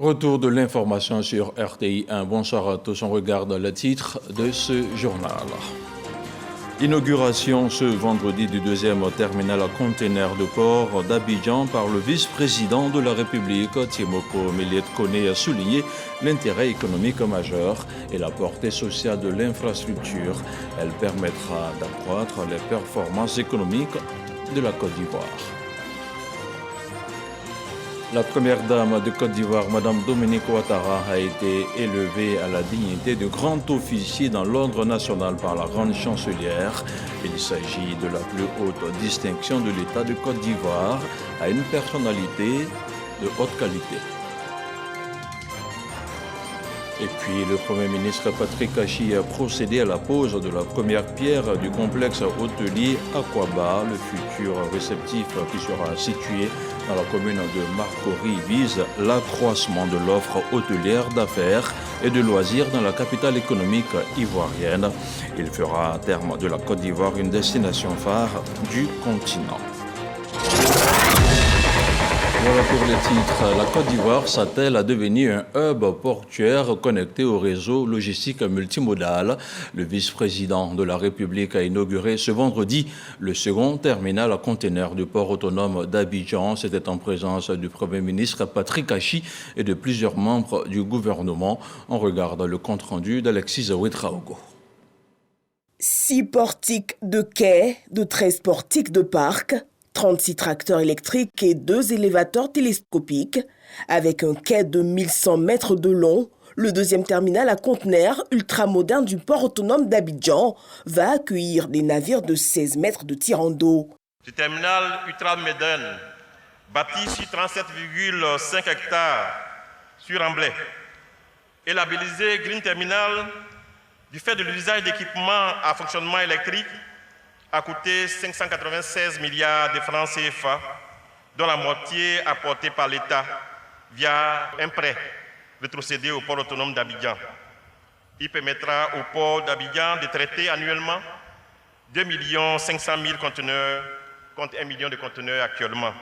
Retour de l'information sur RTI 1. Bonsoir à tous. On regarde le titre de ce journal. Inauguration ce vendredi du deuxième terminal à conteneurs de port d'Abidjan par le vice-président de la République, Timoko Méliet Koné, a souligné l'intérêt économique majeur et la portée sociale de l'infrastructure. Elle permettra d'accroître les performances économiques de la Côte d'Ivoire. La première dame de Côte d'Ivoire, Mme Dominique Ouattara, a été élevée à la dignité de grand officier dans l'ordre national par la grande chancelière. Il s'agit de la plus haute distinction de l'État de Côte d'Ivoire à une personnalité de haute qualité. Et puis, le Premier ministre Patrick Kachi a procédé à la pose de la première pierre du complexe hôtelier Aquaba. Le futur réceptif qui sera situé dans la commune de Marcory vise l'accroissement de l'offre hôtelière d'affaires et de loisirs dans la capitale économique ivoirienne. Il fera à terme de la Côte d'Ivoire une destination phare du continent. Voilà pour les titres. La Côte d'Ivoire s'attelle à devenir un hub portuaire connecté au réseau logistique multimodal. Le vice-président de la République a inauguré ce vendredi le second terminal à conteneurs du port autonome d'Abidjan. C'était en présence du Premier ministre Patrick Kachi et de plusieurs membres du gouvernement. On regarde le compte-rendu d'Alexis Ouedraogo. 6 portiques de quai, de 13 portiques de parc, 36 tracteurs électriques et 2 élévateurs télescopiques. Avec un quai de 1100 mètres de long, le deuxième terminal à conteneurs ultramoderne du port autonome d'Abidjan va accueillir des navires de 16 mètres de tirant d'eau. Ce terminal ultramoderne, bâti sur 37,5 hectares sur Amblay, est labellisé Green Terminal du fait de l'usage d'équipements à fonctionnement électrique, a coûté 596 milliards de francs CFA, dont la moitié apportée par l'État via un prêt rétrocédé au port autonome d'Abidjan. Il permettra au port d'Abidjan de traiter annuellement 2 500 000 conteneurs contre 1 million de conteneurs actuellement.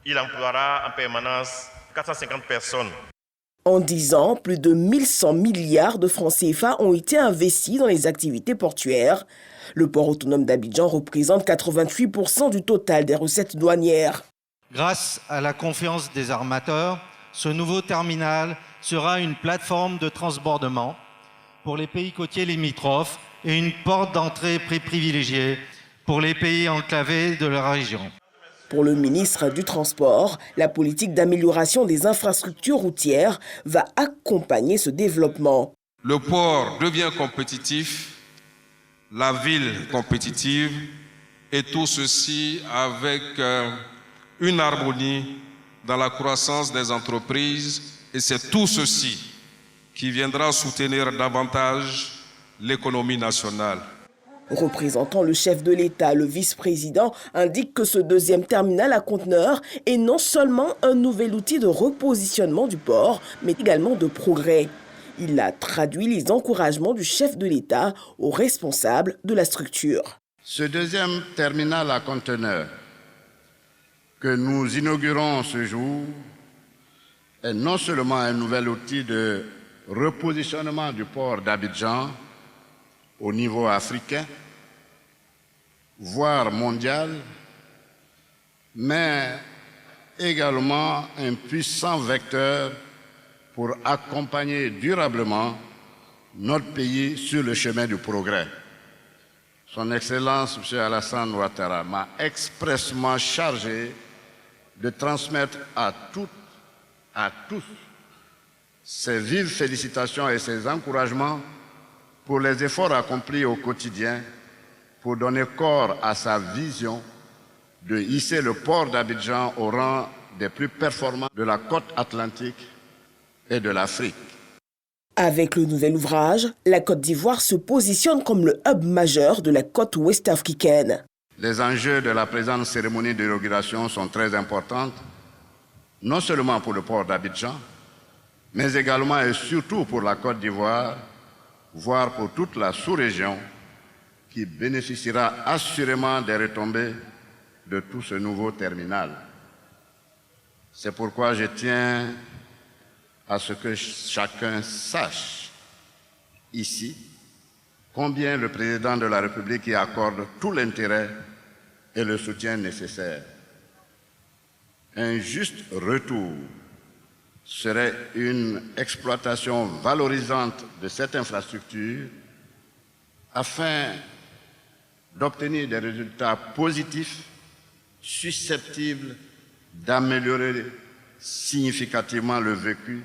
Il emploiera en permanence 450 personnes. En 10 ans, plus de 1100 milliards de francs CFA ont été investis dans les activités portuaires. Le port autonome d'Abidjan représente 88% du total des recettes douanières. Grâce à la confiance des armateurs, ce nouveau terminal sera une plateforme de transbordement pour les pays côtiers limitrophes et une porte d'entrée privilégiée pour les pays enclavés de la région. Pour le ministre du Transport, la politique d'amélioration des infrastructures routières va accompagner ce développement. Le port devient compétitif, la ville compétitive, et tout ceci avec une harmonie dans la croissance des entreprises. Et c'est tout ceci qui viendra soutenir davantage l'économie nationale. Représentant le chef de l'État, le vice-président indique que ce deuxième terminal à conteneurs est non seulement un nouvel outil de repositionnement du port, mais également de progrès. Il a traduit les encouragements du chef de l'État aux responsables de la structure. Ce deuxième terminal à conteneurs que nous inaugurons ce jour est non seulement un nouvel outil de repositionnement du port d'Abidjan au niveau africain, voire mondial, mais également un puissant vecteur pour accompagner durablement notre pays sur le chemin du progrès. Son Excellence, M. Alassane Ouattara, m'a expressément chargé de transmettre à tous ses vives félicitations et ses encouragements pour les efforts accomplis au quotidien pour donner corps à sa vision de hisser le port d'Abidjan au rang des plus performants de la côte atlantique et de l'Afrique. Avec le nouvel ouvrage, la Côte d'Ivoire se positionne comme le hub majeur de la côte ouest africaine. Les enjeux de la présente cérémonie d'inauguration sont très importants, non seulement pour le port d'Abidjan, mais également et surtout pour la Côte d'Ivoire, voire pour toute la sous-région, qui bénéficiera assurément des retombées de tout ce nouveau terminal. C'est pourquoi je tiens à ce que chacun sache ici combien le président de la République y accorde tout l'intérêt et le soutien nécessaire. Un juste retour serait une exploitation valorisante de cette infrastructure afin d'obtenir des résultats positifs susceptibles d'améliorer significativement le vécu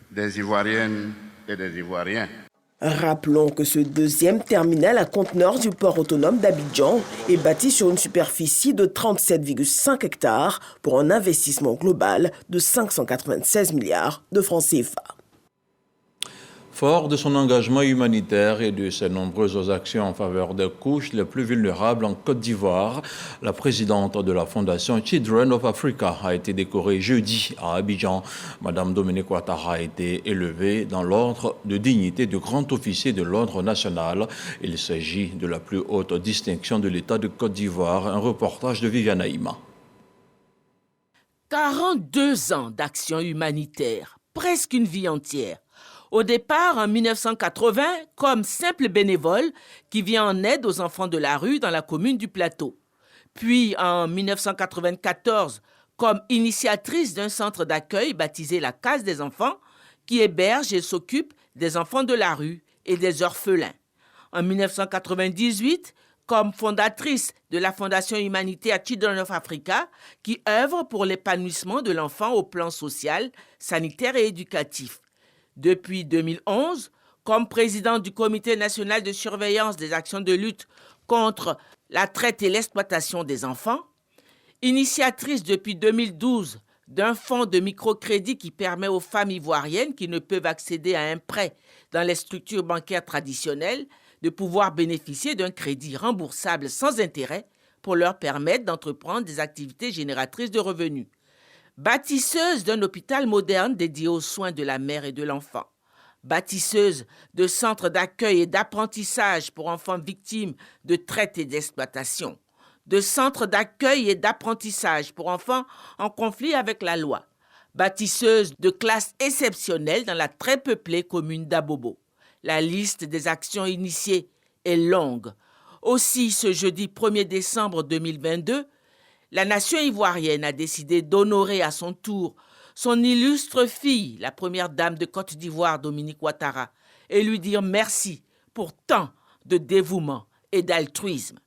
des Ivoiriennes et des Ivoiriens. Rappelons que ce deuxième terminal à conteneurs du port autonome d'Abidjan est bâti sur une superficie de 37,5 hectares pour un investissement global de 596 milliards de francs CFA. Fort de son engagement humanitaire et de ses nombreuses actions en faveur des couches les plus vulnérables en Côte d'Ivoire, la présidente de la Fondation Children of Africa a été décorée jeudi à Abidjan. Madame Dominique Ouattara a été élevée dans l'ordre de dignité de grand officier de l'ordre national. Il s'agit de la plus haute distinction de l'État de Côte d'Ivoire. Un reportage de Viviane Aïma. 42 ans d'action humanitaire, presque une vie entière. Au départ, en 1980, comme simple bénévole qui vient en aide aux enfants de la rue dans la commune du Plateau. Puis, en 1994, comme initiatrice d'un centre d'accueil baptisé la Case des enfants, qui héberge et s'occupe des enfants de la rue et des orphelins. En 1998, comme fondatrice de la Fondation humanitaire Children of Africa, qui œuvre pour l'épanouissement de l'enfant au plan social, sanitaire et éducatif. Depuis 2011, comme présidente du Comité national de surveillance des actions de lutte contre la traite et l'exploitation des enfants, initiatrice depuis 2012 d'un fonds de microcrédit qui permet aux femmes ivoiriennes qui ne peuvent accéder à un prêt dans les structures bancaires traditionnelles de pouvoir bénéficier d'un crédit remboursable sans intérêt pour leur permettre d'entreprendre des activités génératrices de revenus. Bâtisseuse d'un hôpital moderne dédié aux soins de la mère et de l'enfant. Bâtisseuse de centres d'accueil et d'apprentissage pour enfants victimes de traite et d'exploitation. De centres d'accueil et d'apprentissage pour enfants en conflit avec la loi. Bâtisseuse de classes exceptionnelles dans la très peuplée commune d'Abobo. La liste des actions initiées est longue. Aussi, ce jeudi 1er décembre 2022, la nation ivoirienne a décidé d'honorer à son tour son illustre fille, la première dame de Côte d'Ivoire, Dominique Ouattara, et lui dire merci pour tant de dévouement et d'altruisme.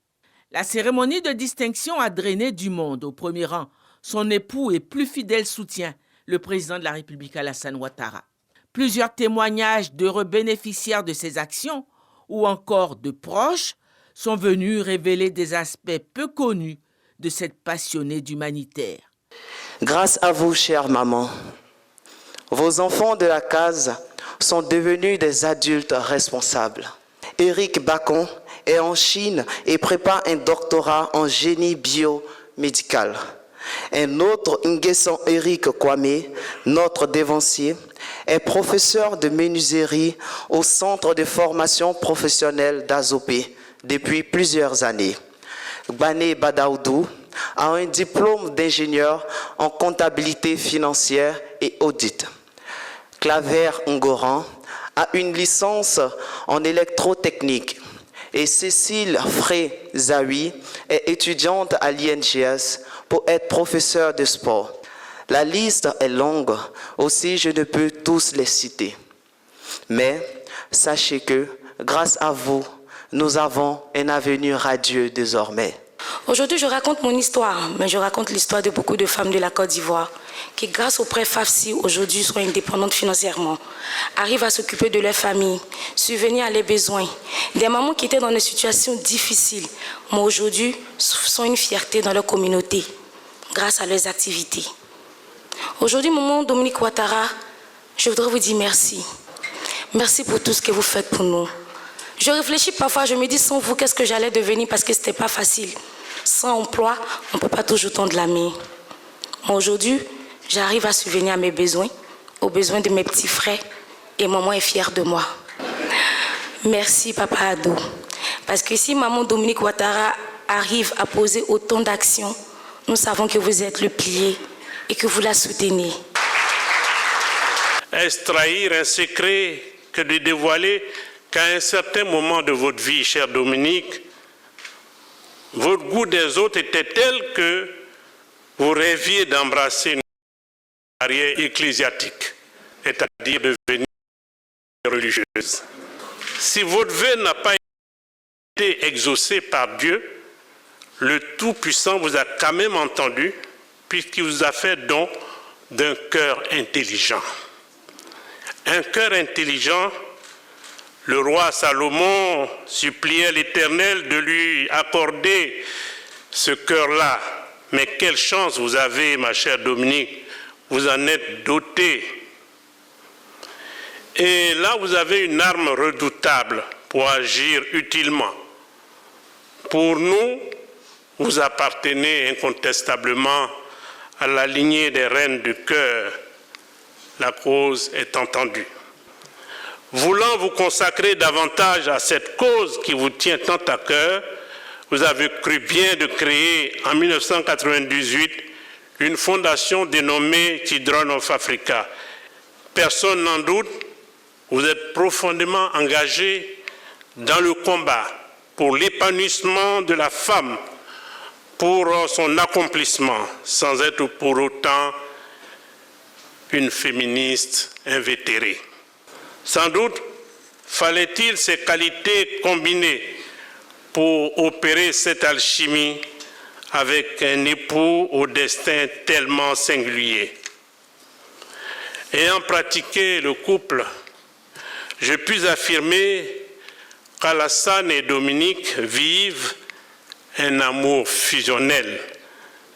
La cérémonie de distinction a drainé du monde, au premier rang son époux et plus fidèle soutien, le président de la République Alassane Ouattara. Plusieurs témoignages d'heureux bénéficiaires de ces actions, ou encore de proches, sont venus révéler des aspects peu connus de cette passionnée d'humanitaire. Grâce à vous, chère maman, vos enfants de la case sont devenus des adultes responsables. Eric Bacon est en Chine et prépare un doctorat en génie biomédical. Un autre, Nguesson Eric Kwame, notre dévancier, est professeur de menuiserie au Centre de formation professionnelle d'Azopé depuis plusieurs années. Gbane Badaoudou a un diplôme d'ingénieur en comptabilité financière et audit. Claver Ngoran a une licence en électrotechnique et Cécile Frey-Zawi est étudiante à l'INGS pour être professeure de sport. La liste est longue, aussi je ne peux tous les citer. Mais sachez que, grâce à vous, nous avons un avenir radieux désormais. Aujourd'hui, je raconte mon histoire, mais je raconte l'histoire de beaucoup de femmes de la Côte d'Ivoire qui, grâce au prêt FAFSI, aujourd'hui sont indépendantes financièrement, arrivent à s'occuper de leur famille, subvenir à leurs besoins. Des mamans qui étaient dans des situations difficiles, mais aujourd'hui sont une fierté dans leur communauté, grâce à leurs activités. Aujourd'hui, maman Dominique Ouattara, je voudrais vous dire merci. Merci pour tout ce que vous faites pour nous. Je réfléchis parfois, je me dis sans vous, qu'est-ce que j'allais devenir parce que ce n'était pas facile. Sans emploi, on ne peut pas toujours tendre la main. Mais aujourd'hui, j'arrive à subvenir à mes besoins, aux besoins de mes petits frères, et maman est fière de moi. Merci, Papa Ado. Parce que si maman Dominique Ouattara arrive à poser autant d'actions, nous savons que vous êtes le pilier et que vous la soutenez. Est-ce trahir un secret que de dévoiler qu'à un certain moment de votre vie, cher Dominique, votre goût des autres était tel que vous rêviez d'embrasser une carrière ecclésiastique, c'est-à-dire devenir religieuse. Si votre vœu n'a pas été exaucé par Dieu, le Tout-Puissant vous a quand même entendu, puisqu'il vous a fait don d'un cœur intelligent. Un cœur intelligent, le roi Salomon suppliait l'Éternel de lui accorder ce cœur-là. Mais quelle chance vous avez, ma chère Dominique, vous en êtes dotée. Et là, vous avez une arme redoutable pour agir utilement. Pour nous, vous appartenez incontestablement à la lignée des reines du cœur. La cause est entendue. Voulant vous consacrer davantage à cette cause qui vous tient tant à cœur, vous avez cru bien de créer en 1998 une fondation dénommée Children of Africa. Personne n'en doute, vous êtes profondément engagé dans le combat pour l'épanouissement de la femme, pour son accomplissement, sans être pour autant une féministe invétérée. Sans doute fallait-il ces qualités combinées pour opérer cette alchimie avec un époux au destin tellement singulier. Ayant pratiqué le couple, je puis affirmer qu'Alassane et Dominique vivent un amour fusionnel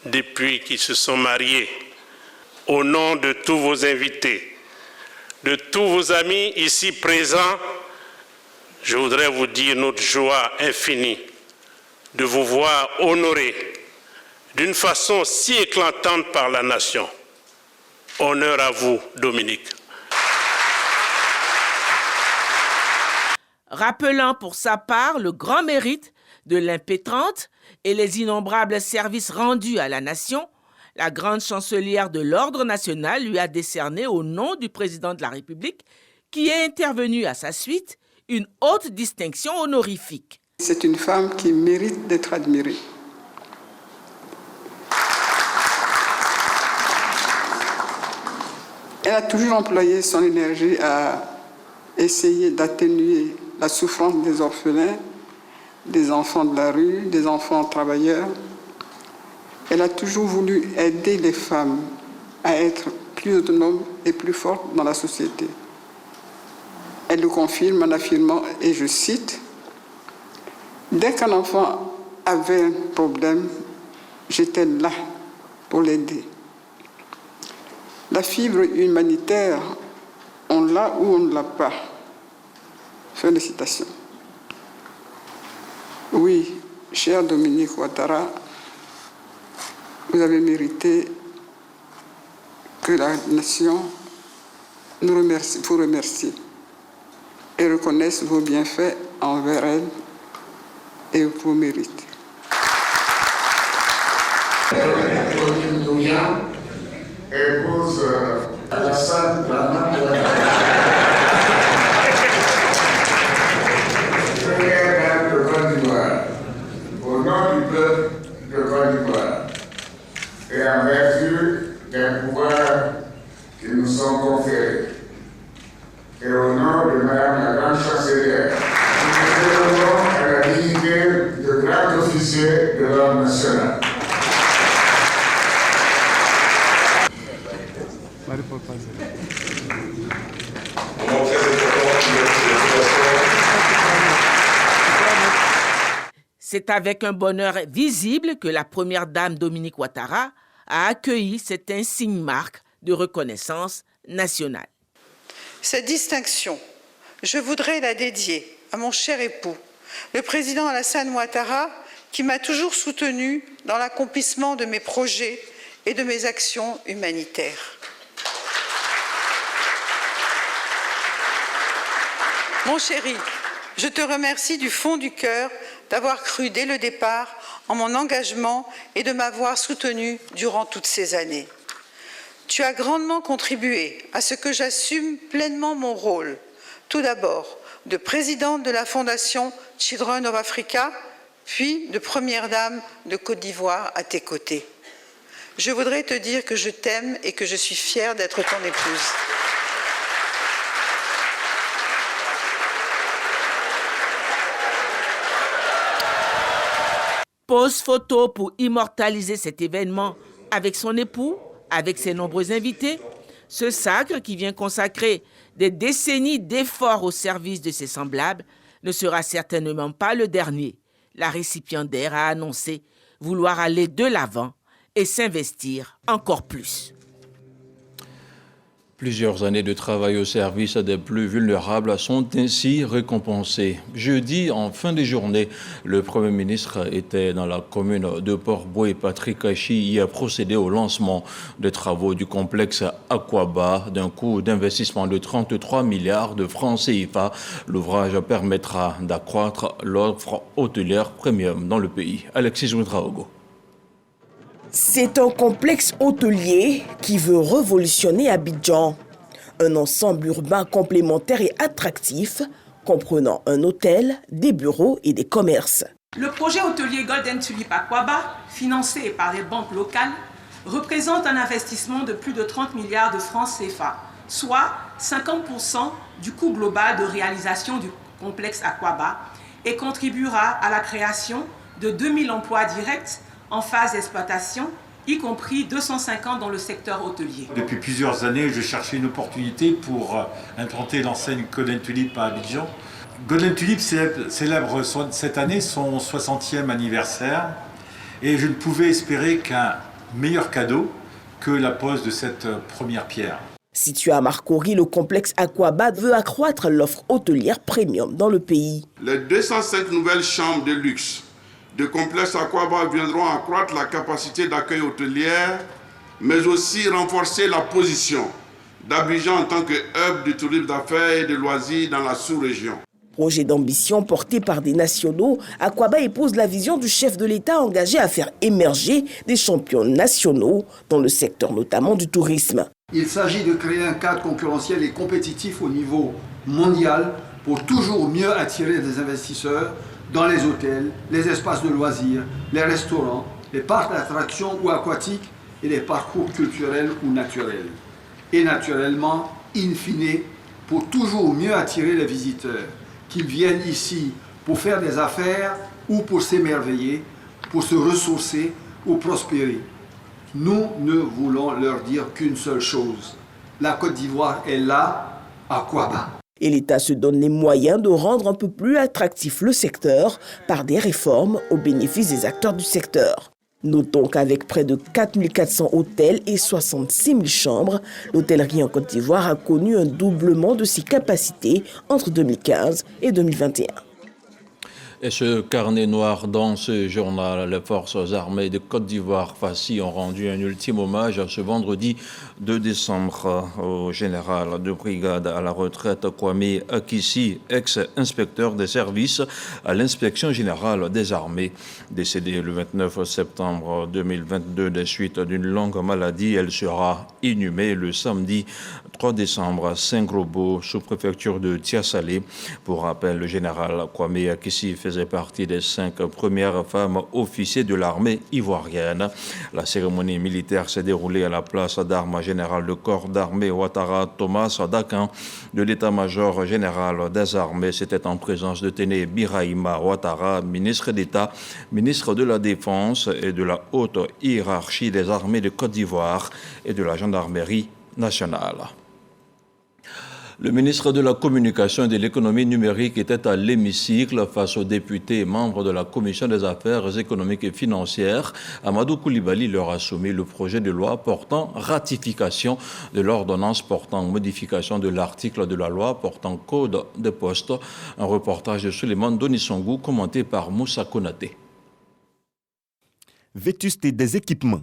depuis qu'ils se sont mariés. Au nom de tous vos invités, de tous vos amis ici présents, je voudrais vous dire notre joie infinie de vous voir honorés d'une façon si éclatante par la nation. Honneur à vous, Dominique. Rappelant pour sa part le grand mérite de l'impétrante et les innombrables services rendus à la nation, la grande chancelière de l'Ordre national lui a décerné au nom du président de la République, qui est intervenu à sa suite, une haute distinction honorifique. C'est une femme qui mérite d'être admirée. Elle a toujours employé son énergie à essayer d'atténuer la souffrance des orphelins, des enfants de la rue, des enfants travailleurs. Elle a toujours voulu aider les femmes à être plus autonomes et plus fortes dans la société. Elle le confirme en affirmant, et je cite, « Dès qu'un enfant avait un problème, j'étais là pour l'aider. La fibre humanitaire, on l'a ou on ne l'a pas. » Fin de citation. Oui, cher Dominique Ouattara, vous avez mérité que la nation vous remercie et reconnaisse vos bienfaits envers elle et vos mérites. Épouse Alassane Dramane première dame de Côte d'Ivoire, au nom du peuple de Côte d'Ivoire, et en vertu des pouvoirs qui nous sont conférés, et au nom de Madame la Grande Chancelière, nous nous élevons à la dignité de grand officier de l'Ordre national. C'est avec un bonheur visible que la première dame Dominique Ouattara a accueilli cette insigne marque de reconnaissance nationale. Cette distinction, je voudrais la dédier à mon cher époux, le président Alassane Ouattara, qui m'a toujours soutenu dans l'accomplissement de mes projets et de mes actions humanitaires. Mon chéri, je te remercie du fond du cœur d'avoir cru dès le départ en mon engagement et de m'avoir soutenu durant toutes ces années. Tu as grandement contribué à ce que j'assume pleinement mon rôle, tout d'abord de présidente de la Fondation Children of Africa, puis de première dame de Côte d'Ivoire à tes côtés. Je voudrais te dire que je t'aime et que je suis fière d'être ton épouse. Pose photo pour immortaliser cet événement avec son époux, avec ses nombreux invités. Ce sacre qui vient consacrer des décennies d'efforts au service de ses semblables ne sera certainement pas le dernier. La récipiendaire a annoncé vouloir aller de l'avant et s'investir encore plus. Plusieurs années de travail au service des plus vulnérables sont ainsi récompensées. Jeudi, en fin de journée, le Premier ministre était dans la commune de Port-Bouët. Patrick Kachi y a procédé au lancement des travaux du complexe Aquaba d'un coût d'investissement de 33 milliards de francs CFA. L'ouvrage permettra d'accroître l'offre hôtelière premium dans le pays. Alexis Ouedraogo. C'est un complexe hôtelier qui veut révolutionner Abidjan. Un ensemble urbain complémentaire et attractif, comprenant un hôtel, des bureaux et des commerces. Le projet hôtelier Golden Tulip Aquaba, financé par les banques locales, représente un investissement de plus de 30 milliards de francs CFA, soit 50% du coût global de réalisation du complexe Aquaba, et contribuera à la création de 2000 emplois directs en phase d'exploitation, y compris 250 dans le secteur hôtelier. Depuis plusieurs années, je cherchais une opportunité pour implanter l'enseigne Golden Tulip à Abidjan. Golden Tulip célèbre cette année son 60e anniversaire et je ne pouvais espérer qu'un meilleur cadeau que la pose de cette première pierre. Situé à Marcory, le complexe Aquaba veut accroître l'offre hôtelière premium dans le pays. Les 205 nouvelles chambres de luxe de complexe Aquaba viendront accroître la capacité d'accueil hôtelière, mais aussi renforcer la position d'Abidjan en tant que hub du tourisme d'affaires et de loisirs dans la sous-région. Projet d'ambition porté par des nationaux, Aquaba épouse la vision du chef de l'État engagé à faire émerger des champions nationaux dans le secteur notamment du tourisme. Il s'agit de créer un cadre concurrentiel et compétitif au niveau mondial pour toujours mieux attirer des investisseurs dans les hôtels, les espaces de loisirs, les restaurants, les parcs d'attractions ou aquatiques et les parcours culturels ou naturels. Et naturellement, in fine, pour toujours mieux attirer les visiteurs, qu'ils viennent ici pour faire des affaires ou pour s'émerveiller, pour se ressourcer ou prospérer. Nous ne voulons leur dire qu'une seule chose. La Côte d'Ivoire est là, Aquaba. Et l'État se donne les moyens de rendre un peu plus attractif le secteur par des réformes au bénéfice des acteurs du secteur. Notons qu'avec près de 4400 hôtels et 66 000 chambres, l'hôtellerie en Côte d'Ivoire a connu un doublement de ses capacités entre 2015 et 2021. Et ce carnet noir dans ce journal, les forces armées de Côte d'Ivoire, FACI, ont rendu un ultime hommage ce vendredi 2 décembre au général de brigade à la retraite Kwame Akissi, ex-inspecteur des services à l'inspection générale des armées. Décédée le 29 septembre 2022 des suites d'une longue maladie, elle sera inhumée le samedi 3 décembre à Saint-Grobo, sous-préfecture de Tiasalé. Pour rappel, le général Kwame Akissi faisait partie des 5 premières femmes officiers de l'armée ivoirienne. La cérémonie militaire s'est déroulée à la place d'armes générale de corps d'armée Ouattara Thomas Dakan de l'état-major général des armées. C'était en présence de Téné Birahima Ouattara, ministre d'État, ministre de la Défense et de la haute hiérarchie des armées de Côte d'Ivoire et de la gendarmerie nationale. Le ministre de la Communication et de l'Économie numérique était à l'hémicycle face aux députés et membres de la Commission des affaires économiques et financières. Amadou Koulibaly leur a soumis le projet de loi portant ratification de l'ordonnance portant modification de l'article de la loi portant code des postes. Un reportage de Suleiman Donisongou commenté par Moussa Konaté. Vétusté des équipements,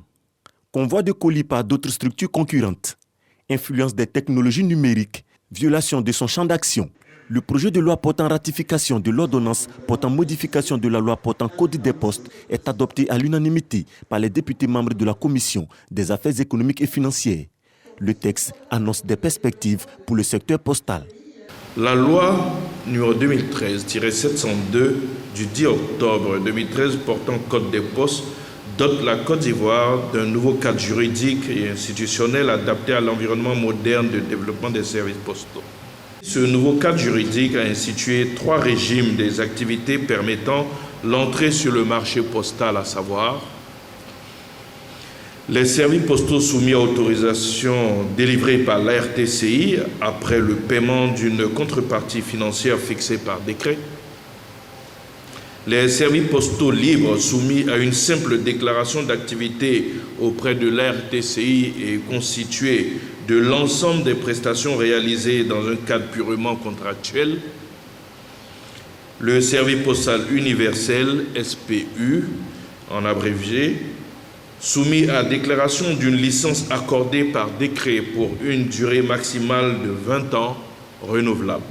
convoi de colis par d'autres structures concurrentes, influence des technologies numériques, violation de son champ d'action. Le projet de loi portant ratification de l'ordonnance portant modification de la loi portant code des postes est adopté à l'unanimité par les députés membres de la Commission des affaires économiques et financières. Le texte annonce des perspectives pour le secteur postal. La loi numéro 2013-702 du 10 octobre 2013 portant Code des postes dote la Côte d'Ivoire d'un nouveau cadre juridique et institutionnel adapté à l'environnement moderne de développement des services postaux. Ce nouveau cadre juridique a institué 3 régimes des activités permettant l'entrée sur le marché postal, à savoir les services postaux soumis à autorisation délivrée par l'ARTCI après le paiement d'une contrepartie financière fixée par décret, les services postaux libres soumis à une simple déclaration d'activité auprès de l'ARTCI et constitués de l'ensemble des prestations réalisées dans un cadre purement contractuel, le service postal universel, SPU, en abrégé, soumis à déclaration d'une licence accordée par décret pour une durée maximale de 20 ans renouvelable.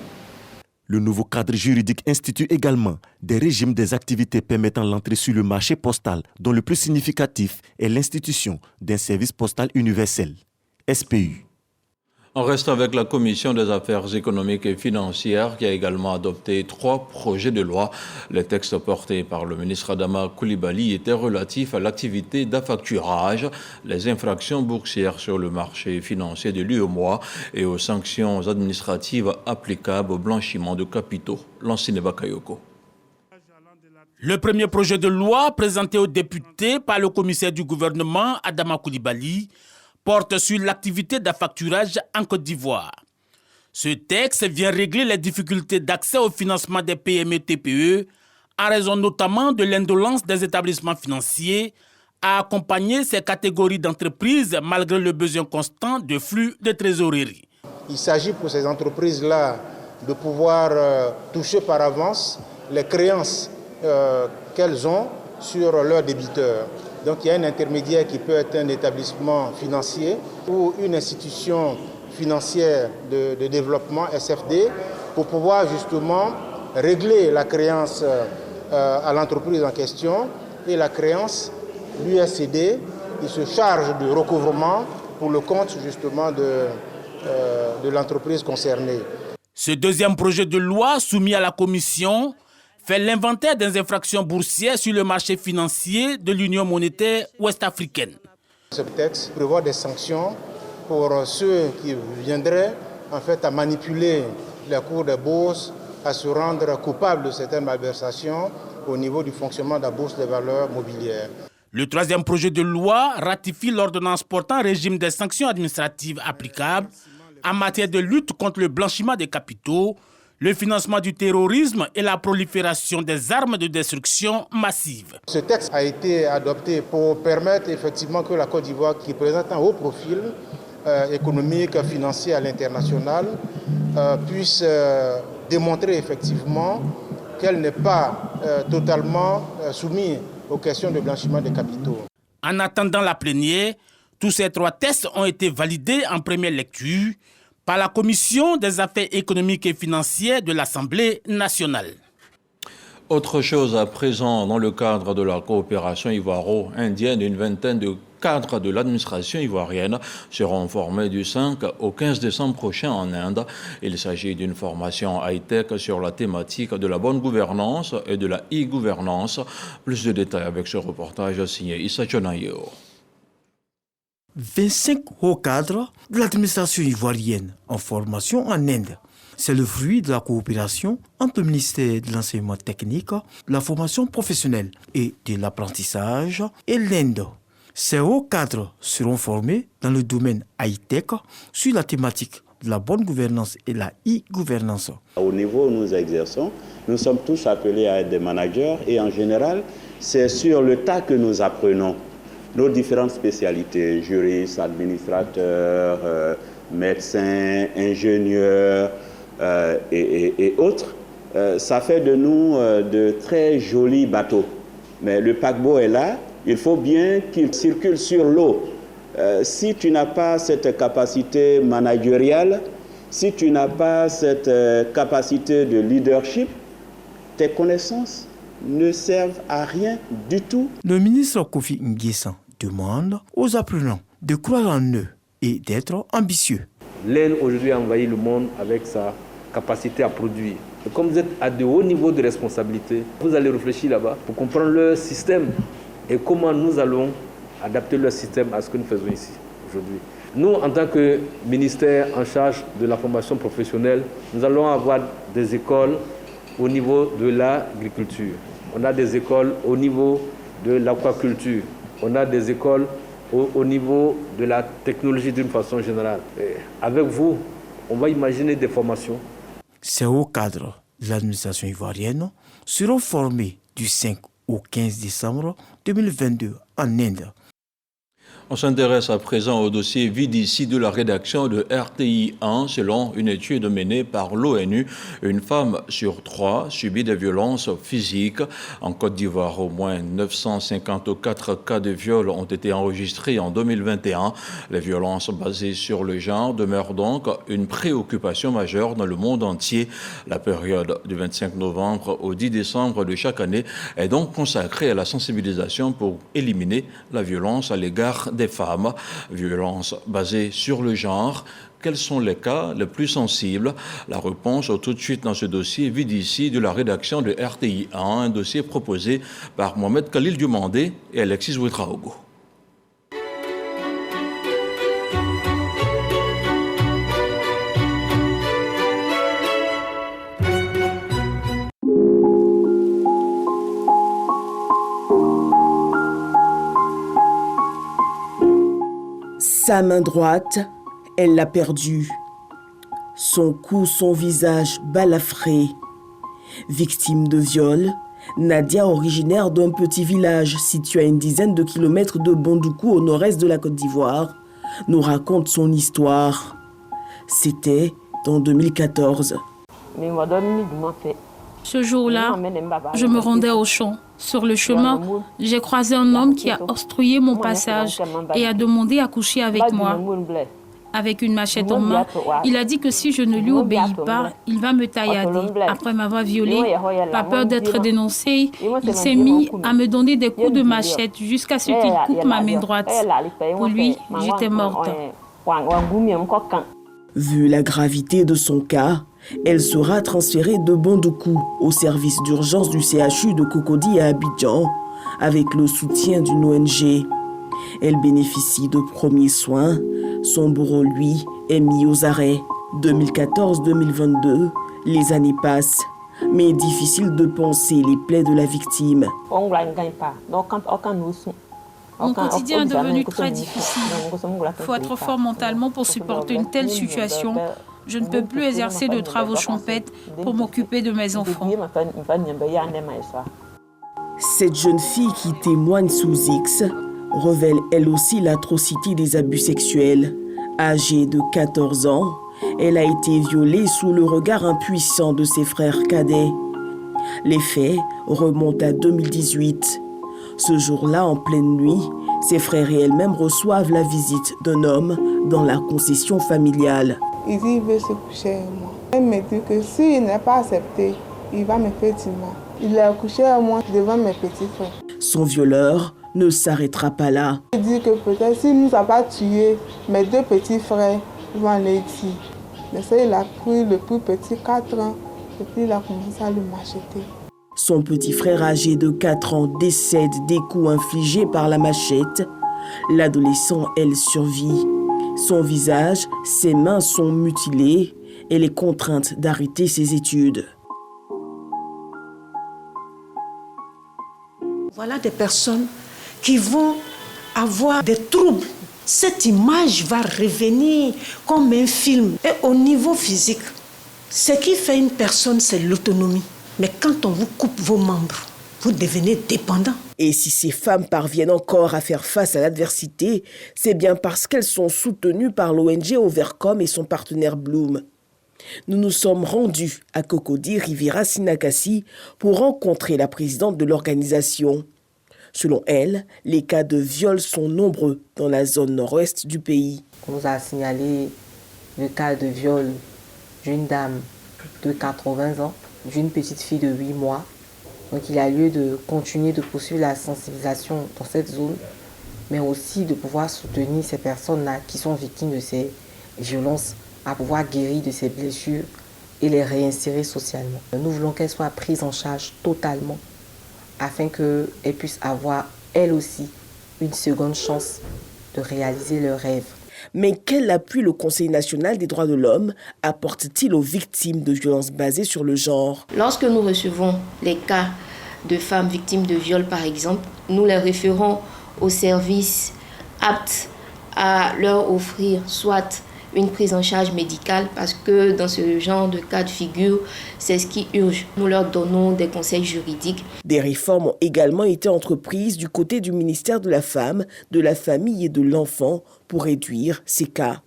Le nouveau cadre juridique institue également des régimes des activités permettant l'entrée sur le marché postal, dont le plus significatif est l'institution d'un service postal universel, SPU. On reste avec la Commission des affaires économiques et financières qui a également adopté 3 projets de loi. Les textes portés par le ministre Adama Coulibaly étaient relatifs à l'activité d'affacturage, les infractions boursières sur le marché financier de l'UEMOA et aux sanctions administratives applicables au blanchiment de capitaux. Lancine Bakayoko. Le premier projet de loi présenté aux députés par le commissaire du gouvernement Adama Coulibaly porte sur l'activité d'affacturage en Côte d'Ivoire. Ce texte vient régler les difficultés d'accès au financement des PME-TPE en raison notamment de l'indolence des établissements financiers à accompagner ces catégories d'entreprises malgré le besoin constant de flux de trésorerie. Il s'agit pour ces entreprises-là de pouvoir toucher par avance les créances qu'elles ont sur leurs débiteurs. Donc il y a un intermédiaire qui peut être un établissement financier ou une institution financière de développement, SFD, pour pouvoir justement régler la créance à l'entreprise en question et la créance, l'USCD, qui se charge du recouvrement pour le compte justement de l'entreprise concernée. Ce deuxième projet de loi soumis à la Commission fait l'inventaire des infractions boursières sur le marché financier de l'Union monétaire ouest-africaine. Ce texte prévoit des sanctions pour ceux qui viendraient en fait à manipuler les cours des bourses, à se rendre coupables de certaines malversations au niveau du fonctionnement de la bourse des valeurs mobilières. Le troisième projet de loi ratifie l'ordonnance portant régime des sanctions administratives applicables en matière de lutte contre le blanchiment des capitaux, le financement du terrorisme et la prolifération des armes de destruction massive. Ce texte a été adopté pour permettre effectivement que la Côte d'Ivoire, qui présente un haut profil économique, financier à l'international, puisse démontrer effectivement qu'elle n'est pas totalement soumise aux questions de blanchiment des capitaux. En attendant la plénière, tous ces 3 textes ont été validés en première lecture par la Commission des affaires économiques et financières de l'Assemblée nationale. Autre chose à présent, dans le cadre de la coopération ivoiro-indienne, une vingtaine de cadres de l'administration ivoirienne seront formés du 5 au 15 décembre prochain en Inde. Il s'agit d'une formation high-tech sur la thématique de la bonne gouvernance et de la e-gouvernance. Plus de détails avec ce reportage signé Issa Chonayeo. 25 hauts cadres de l'administration ivoirienne en formation en Inde. C'est le fruit de la coopération entre le ministère de l'enseignement technique, de la formation professionnelle et de l'apprentissage et l'Inde. Ces hauts cadres seront formés dans le domaine high-tech sur la thématique de la bonne gouvernance et la e-gouvernance. Au niveau où nous exerçons, nous sommes tous appelés à être des managers et en général, c'est sur le tas que nous apprenons nos différentes spécialités, juristes, administrateurs, médecins, ingénieurs et autres. Ça fait de nous de très jolis bateaux. Mais le paquebot est là, il faut bien qu'il circule sur l'eau. Si tu n'as pas cette capacité managériale, si tu n'as pas cette capacité de leadership, tes connaissances ne servent à rien du tout. Le ministre Kofi Nguessan demande aux apprenants de croire en eux et d'être ambitieux. L'Inde aujourd'hui a envahi le monde avec sa capacité à produire. Et comme vous êtes à de hauts niveaux de responsabilité, vous allez réfléchir là-bas pour comprendre leur système et comment nous allons adapter leur système à ce que nous faisons ici aujourd'hui. Nous, en tant que ministère en charge de la formation professionnelle, nous allons avoir des écoles au niveau de l'agriculture. On a des écoles au niveau de l'aquaculture. On a des écoles au niveau de la technologie d'une façon générale. Et avec vous, on va imaginer des formations. Ces hauts cadres de l'administration ivoirienne seront formés du 5 au 15 décembre 2022 en Inde. On s'intéresse à présent au dossier VDC de la rédaction de RTI 1. Selon une étude menée par l'ONU, une femme sur 3 subit des violences physiques. En Côte d'Ivoire, au moins 954 cas de viol ont été enregistrés en 2021. Les violences basées sur le genre demeurent donc une préoccupation majeure dans le monde entier. La période du 25 novembre au 10 décembre de chaque année est donc consacrée à la sensibilisation pour éliminer la violence à l'égard des femmes, violence basée sur le genre. Quels sont les cas les plus sensibles? La réponse tout de suite dans ce dossier VDC de la rédaction de RTI 1, un dossier proposé par Mohamed Khalil Diomandé et Alexis Ouetraogo. Sa main droite, elle l'a perdue. Son cou, son visage balafré. Victime de viol, Nadia, originaire d'un petit village situé à une dizaine de kilomètres de Bondoukou au nord-est de la Côte d'Ivoire, nous raconte son histoire. C'était en 2014. Ce jour-là, je me rendais au champ. Sur le chemin, j'ai croisé un homme qui a obstrué mon passage et a demandé à coucher avec moi. Avec une machette en main, il a dit que si je ne lui obéis pas, il va me taillader. Après m'avoir violée, pas peur d'être dénoncé, il s'est mis à me donner des coups de machette jusqu'à ce qu'il coupe ma main droite. Pour lui, j'étais morte. Vu la gravité de son cas, elle sera transférée de Bondoukou au service d'urgence du CHU de Cocody à Abidjan avec le soutien d'une ONG. Elle bénéficie de premiers soins. Son bourreau, lui, est mis aux arrêts. 2014-2022, les années passent, mais difficile de penser les plaies de la victime. Mon quotidien est devenu très difficile. Il faut être fort mentalement pour supporter une telle situation. Je ne peux plus exercer de travaux champêtres pour m'occuper de mes enfants. Cette jeune fille qui témoigne sous X révèle elle aussi l'atrocité des abus sexuels. Âgée de 14 ans, elle a été violée sous le regard impuissant de ses frères cadets. Les faits remontent à 2018. Ce jour-là, en pleine nuit, ses frères et elle-même reçoivent la visite d'un homme dans la concession familiale. Il dit qu'il veut se coucher avec moi. Il me dit que s'il n'est pas accepté, il va me faire du mal. Il a couché avec moi devant mes petits frères. Son violeur ne s'arrêtera pas là. Il dit que peut-être s'il ne nous a pas tués, mes deux petits frères vont aller tuer. Mais ça, il a pris le plus petit 4 ans et puis il a commencé à le macheter. Son petit frère âgé de 4 ans décède des coups infligés par la machette. L'adolescent, elle, survit. Son visage, ses mains sont mutilées. Elle est contrainte d'arrêter ses études. Voilà des personnes qui vont avoir des troubles. Cette image va revenir comme un film. Et au niveau physique, ce qui fait une personne, c'est l'autonomie. Mais quand on vous coupe vos membres, vous devenez dépendant. Et si ces femmes parviennent encore à faire face à l'adversité, c'est bien parce qu'elles sont soutenues par l'ONG Overcome et son partenaire Bloom. Nous nous sommes rendus à Cocody, Riviera Sinakasi, pour rencontrer la présidente de l'organisation. Selon elle, les cas de viol sont nombreux dans la zone nord-ouest du pays. On nous a signalé le cas de viol d'une dame de 80 ans, d'une petite fille de 8 mois. Donc il y a lieu de continuer de poursuivre la sensibilisation dans cette zone mais aussi de pouvoir soutenir ces personnes-là qui sont victimes de ces violences, à pouvoir guérir de ces blessures et les réinsérer socialement. Nous voulons qu'elles soient prises en charge totalement afin qu'elles puissent avoir, elles aussi, une seconde chance de réaliser leurs rêves. Mais quel appui le Conseil national des droits de l'homme apporte-t-il aux victimes de violences basées sur le genre? Lorsque nous recevons les cas de femmes victimes de viol, par exemple, nous les référons aux services aptes à leur offrir soit une prise en charge médicale, parce que dans ce genre de cas de figure, c'est ce qui urge. Nous leur donnons des conseils juridiques. Des réformes ont également été entreprises du côté du ministère de la Femme, de la Famille et de l'Enfant pour réduire ces cas.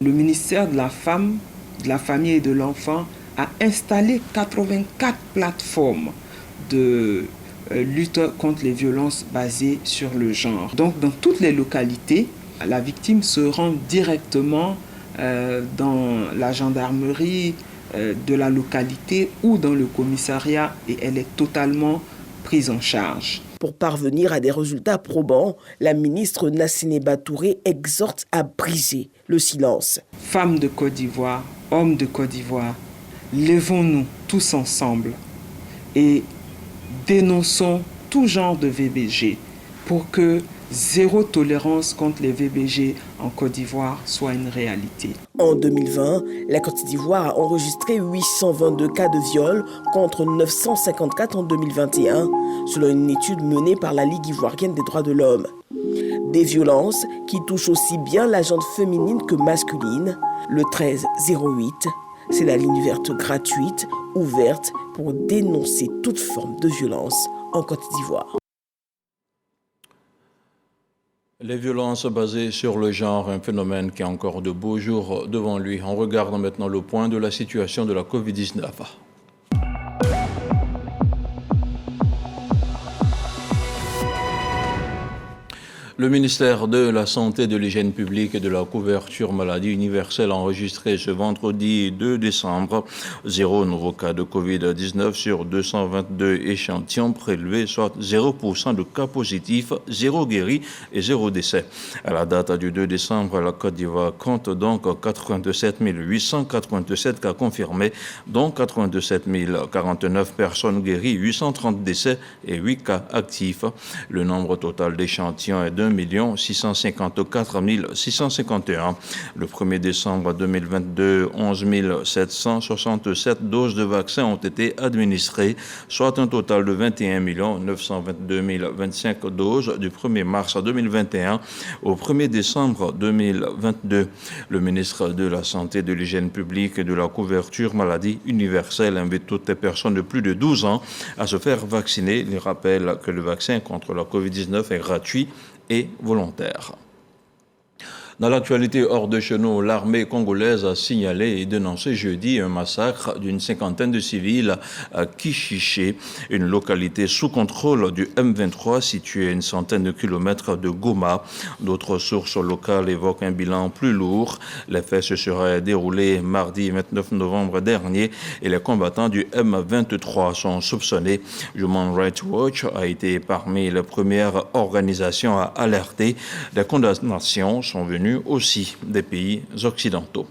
Le ministère de la Femme, de la Famille et de l'Enfant a installé 84 plateformes de lutte contre les violences basées sur le genre. Donc dans toutes les localités, la victime se rend directement dans la gendarmerie de la localité ou dans le commissariat et elle est totalement prise en charge. Pour parvenir à des résultats probants, la ministre Nassine Batouré exhorte à briser le silence. Femmes de Côte d'Ivoire, hommes de Côte d'Ivoire, levons-nous tous ensemble et dénonçons tout genre de VBG pour que zéro tolérance contre les VBG en Côte d'Ivoire soit une réalité. En 2020, la Côte d'Ivoire a enregistré 822 cas de viol contre 954 en 2021, selon une étude menée par la Ligue ivoirienne des droits de l'homme. Des violences qui touchent aussi bien la gente féminine que masculine. Le 1308, c'est la ligne verte gratuite, ouverte pour dénoncer toute forme de violence en Côte d'Ivoire. Les violences basées sur le genre, un phénomène qui a encore de beaux jours devant lui. On regarde maintenant le point de la situation de la Covid-19. Le ministère de la Santé, de l'Hygiène publique et de la couverture maladie universelle a enregistré ce vendredi 2 décembre 0 nouveau cas de Covid-19 sur 222 échantillons prélevés, soit 0% de cas positifs, 0 guéris et 0 décès. À la date du 2 décembre, la Côte d'Ivoire compte donc 87 887 cas confirmés, dont 87 049 personnes guéries, 830 décès et 8 cas actifs. Le nombre total d'échantillons est de 1 654 651. Le 1er décembre 2022, 11 767 doses de vaccins ont été administrées, soit un total de 21 922 025 doses du 1er mars 2021 au 1er décembre 2022. Le ministre de la Santé, de l'Hygiène publique et de la couverture maladie universelle invite toutes les personnes de plus de 12 ans à se faire vacciner. Il rappelle que le vaccin contre la Covid-19 est gratuit et volontaire. Dans l'actualité hors de chez nous, l'armée congolaise a signalé et dénoncé jeudi un massacre d'une cinquantaine de civils à Kishiché, une localité sous contrôle du M23 située à une centaine de kilomètres de Goma. D'autres sources locales évoquent un bilan plus lourd. Les faits se seraient déroulés mardi 29 novembre dernier et les combattants du M23 sont soupçonnés. Human Rights Watch a été parmi les premières organisations à alerter. Des condamnations sont venues aussi des pays occidentaux.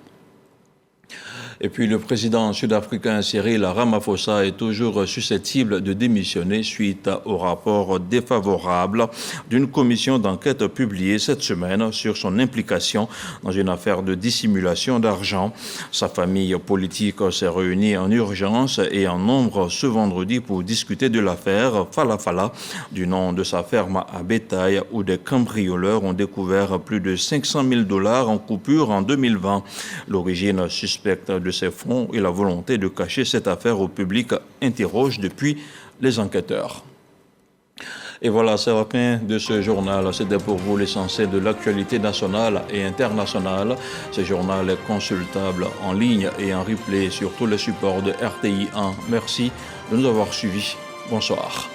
Et puis le président sud-africain Cyril Ramaphosa est toujours susceptible de démissionner suite au rapport défavorable d'une commission d'enquête publiée cette semaine sur son implication dans une affaire de dissimulation d'argent. Sa famille politique s'est réunie en urgence et en nombre ce vendredi pour discuter de l'affaire Falafala, du nom de sa ferme à bétail où des cambrioleurs ont découvert plus de 500 000 $ en coupures en 2020. L'origine suspecte de ces fonds et la volonté de cacher cette affaire au public interroge depuis les enquêteurs. Et voilà, c'est la fin de ce journal. C'était pour vous l'essentiel de l'actualité nationale et internationale. Ce journal est consultable en ligne et en replay sur tous les supports de RTI 1. Merci de nous avoir suivis. Bonsoir.